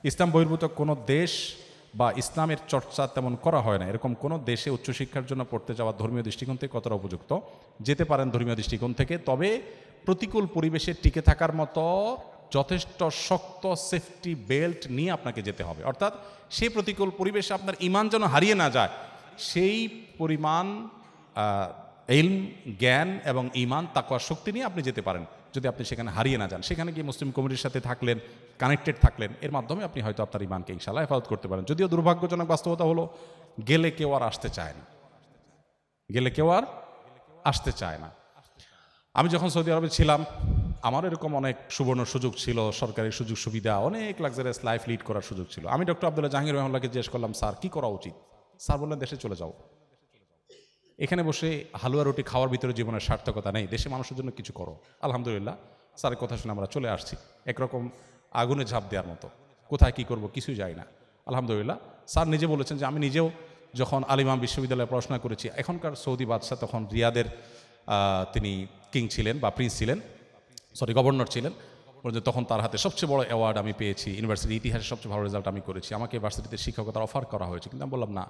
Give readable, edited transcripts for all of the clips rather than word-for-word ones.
ইসলাম বহির্ভূত কোনো দেশ বা ইসলামের চর্চা তেমন করা হয় না, এরকম কোনো দেশে উচ্চশিক্ষার জন্য পড়তে যাওয়া ধর্মীয় দৃষ্টিকোণ থেকে কতটা উপযুক্ত? যেতে পারেন ধর্মীয় দৃষ্টিকোণ থেকে, তবে প্রতিকূল পরিবেশে টিকে থাকার মতো যথেষ্ট শক্ত সেফটি বেল্ট নিয়ে আপনাকে যেতে হবে। অর্থাৎ সেই প্রতিকূল পরিবেশে আপনার ঈমান যেন হারিয়ে না যায়, সেই পরিমাণ ইলম, জ্ঞান এবং ঈমান, তাকওয়া, শক্তি নিয়ে আপনি যেতে পারেন। যদি আপনি সেখানে হারিয়ে না যান, সেখানে গিয়ে মুসলিম কমিউনিটির সাথে থাকলেন, কানেক্টেড থাকলেন, এর মাধ্যমে আপনি হয়তো আপনার ঈমানকে ইনশাআল্লাহ হেফাজত করতে পারেন। যদিও দুর্ভাগ্যজনক বাস্তবতা হলো গেলে কেউ আর আসতে চায় না, গেলে কেউ আর আসতে চায় না। আমি যখন সৌদি আরবে ছিলাম, আমার এরকম অনেক সুবর্ণ সুযোগ ছিল, সরকারি সুযোগ সুবিধা, অনেক লাক্সারিয়াস লাইফ লিড করার সুযোগ ছিল। আমি ডক্টর আব্দুল্লাহ জাহাঙ্গীর রহমাল্লাহকে জিজ্ঞেস করলাম, স্যার কি করা উচিত? স্যার বললেন, দেশে চলে যাও। এখানে বসে হালুয়া রুটি খাওয়ার ভিতরে জীবনের সার্থকতা নেই, দেশে মানুষের জন্য কিছু করো। আলহামদুলিল্লাহ, স্যারের কথা শুনে আমরা চলে আসছি। একরকম আগুনে ঝাঁপ দেওয়ার মতো, কোথায় কি করব কিছুই যায় না। আলহামদুলিল্লাহ, স্যার নিজে বলেছেন যে আমি নিজেও যখন আল ইমাম বিশ্ববিদ্যালয়ে পড়াশোনা করেছি, এখনকার সৌদি বাদশাহ তখন রিয়াদের তিনি কিং ছিলেন বা প্রিন্স ছিলেন, গভর্নর ছিলেন। তখন তার হাতে সবচেয়ে বড় অ্যাওয়ার্ড আমি পেয়েছি, ইউনিভার্সিটির ইতিহাসে সবচেয়ে ভালো রেজাল্ট আমি করেছি। আমাকে ভার্সিটিতে শিক্ষকতার অফার করা হয়েছে, কিন্তু আমি বললাম না,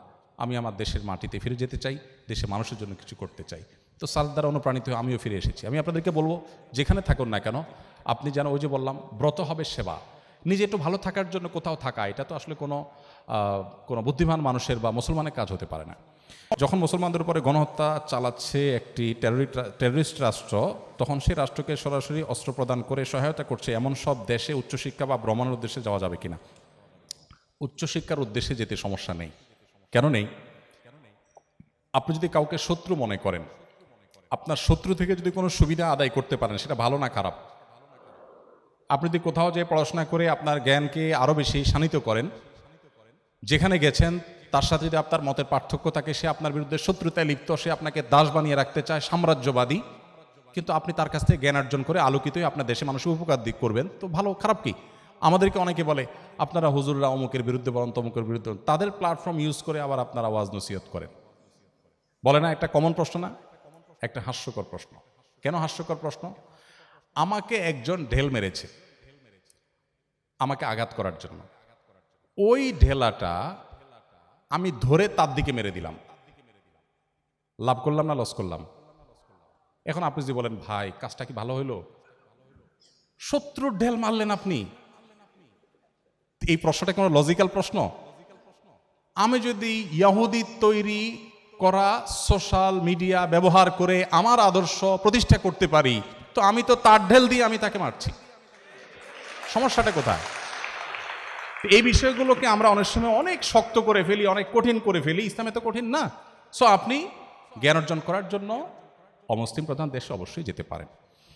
আমি আমার দেশের মাটিতে ফিরে যেতে চাই, দেশের মানুষের জন্য কিছু করতে চাই। তো স্যার দ্বারা অনুপ্রাণিত হয়ে আমিও ফিরে এসেছি। আমি আপনাদেরকে বলবো, যেখানে থাকুন না কেন, আপনি যেন ওই যে বললাম ব্রত হবে সেবা, নিজে একটু ভালো থাকার জন্য কোথাও থাকা, এটা তো আসলে কোনো বুদ্ধিমান মানুষের বা মুসলমানের কাজ হতে পারে না। যখন মুসলমানদের উপরে গণহত্যা চালাচ্ছে একটি টেররিস্ট রাষ্ট্র, তখন সেই রাষ্ট্রকে সরাসরি অস্ত্র প্রদান করে সহায়তা করছে এমন সব দেশে উচ্চশিক্ষা বা ভ্রমণের উদ্দেশ্যে যাওয়া যাবে কিনা? উচ্চশিক্ষার উদ্দেশ্যে যেতে সমস্যা নেই। কেন নেই? আপনি যদি কাউকে শত্রু মনে করেন, আপনার শত্রু থেকে যদি কোনো সুবিধা আদায় করতে পারেন, সেটা ভালো না খারাপ? আপনি যদি কোথাও যে পড়াশোনা করে আপনার জ্ঞানকে আরও বেশি শানিত করেন, যেখানে গেছেন তার সাথে যদি আপনার মতের পার্থক্য থাকে, সে আপনার বিরুদ্ধে শত্রুতায় লিপ্ত, সে আপনাকে দাস বানিয়ে রাখতে চায়, সাম্রাজ্যবাদী, কিন্তু আপনি তার কাছ থেকে জ্ঞান অর্জন করে আলোকিত হয়ে আপনার দেশে মানুষের উপকার দিক করবেন, তো ভালো খারাপ কি? আমাদেরকে অনেকে বলে আপনারা হুজুররা অমুকের বিরুদ্ধে বলেন, তমুকের বিরুদ্ধে, তাদের প্ল্যাটফর্ম ইউজ করে আবার আপনারা ওয়াজ নসিহত করেন। বলে না, একটা কমন প্রশ্ন না? একটা হাস্যকর প্রশ্ন। কেন হাস্যকর প্রশ্ন? আমাকে একজন ঢেল মেরেছে আমাকে আঘাত করার জন্য, ওই ঢেলাটা আমি ধরে তার দিকে মেরে দিলাম, লাভ করলাম না লস করলাম? এখন আপনি যদি বলেন, ভাই কাজটা কি ভালো হইল? শত্রুর ঢেল মারলেন আপনি, এই প্রশ্নটা কোনো লজিক্যাল প্রশ্ন? আমি যদি ইহুদি তৈরি করা সোশ্যাল মিডিয়া ব্যবহার করে আমার আদর্শ প্রতিষ্ঠা করতে পারি, তো আমি তো তার ঢেল দিয়ে আমি তাকে মারছি, সমস্যাটা কোথায়? এই বিষয়গুলোকে আমরা অনেক সময় অনেক শক্ত করে ফেলি, অনেক কঠিন করে ফেলি। ইসলামে তো কঠিন না। সো আপনি জ্ঞান অর্জন করার জন্য অমুসলিম প্রধান দেশে অবশ্যই যেতে পারেন।